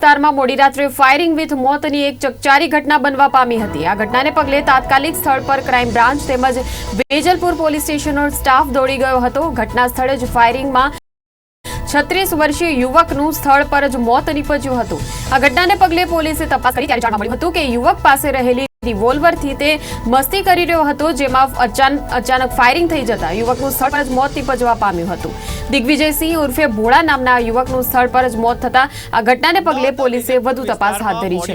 વિસ્તારમાં મોડી રાત્રે ફાયરિંગ વિથ મોતની એક ચકચારી ઘટના બનવા પામી હતી। આ ઘટનાને પગલે તાત્કાલિક સ્થળ પર ક્રાઇમ બ્રાન્ચ તેમજ વેજલપુર પોલીસ સ્ટેશનનો સ્ટાફ દોડી ગયો હતો। ઘટના સ્થળે જ ફાયરિંગમાં 36 વર્ષીય યુવકનું સ્થળ પર જ મોત નીપજ્યું હતું। આ ઘટનાને પગલે પોલીસે તપાસ કરી ત્યારે જાણવા મળ્યું હતું કે યુવક પાસે રહેલી રિવોલ્વરથી તે મસ્તી કરી રહ્યો હતો, જેમાં અચાનક ફાયરિંગ થઈ જતા યુવકનું સ્થળ પર જ મોત નીપજવા પામ્યું હતું। દિગ્વિજયસિંહ ઉર્ફે ભોળા નામના યુવકનું સ્થળ પર જ મોત થતા આ ઘટનાને પગલે પોલીસે વધુ તપાસ હાથ ધરી છે।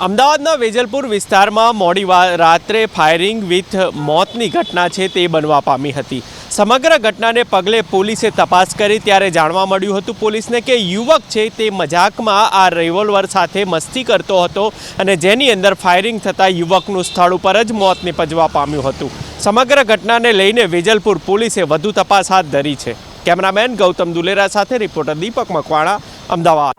અમદાવાદના વેજલપુર વિસ્તારમાં મોડી રાત્રે ફાયરિંગ વિથ મોતની ઘટના છે તે બનવા પામી હતી। સમગ્ર ઘટનાને પગલે પોલીસે તપાસ કરી ત્યારે જાણવા મળ્યું હતું પોલીસને કે યુવક છે તે મજાકમાં આ રિવોલ્વર સાથે મસ્તી કરતો હતો અને જેની અંદર ફાયરિંગ થતાં યુવકનું સ્થળ ઉપર જ મોત નીપજવા પામ્યું હતું। સમગ્ર ઘટનાને લઈને વેજલપુર પોલીસે વધુ તપાસ હાથ ધરી છે। કેમેરામેન ગૌતમ દુલેરા સાથે રિપોર્ટર દીપક મકવાણા, અમદાવાદ।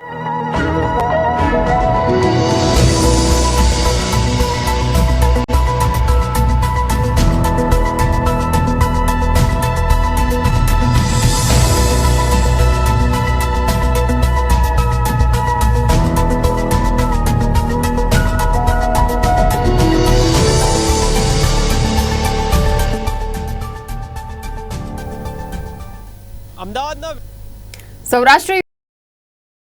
અમદાવાદના સૌરાષ્ટ્ર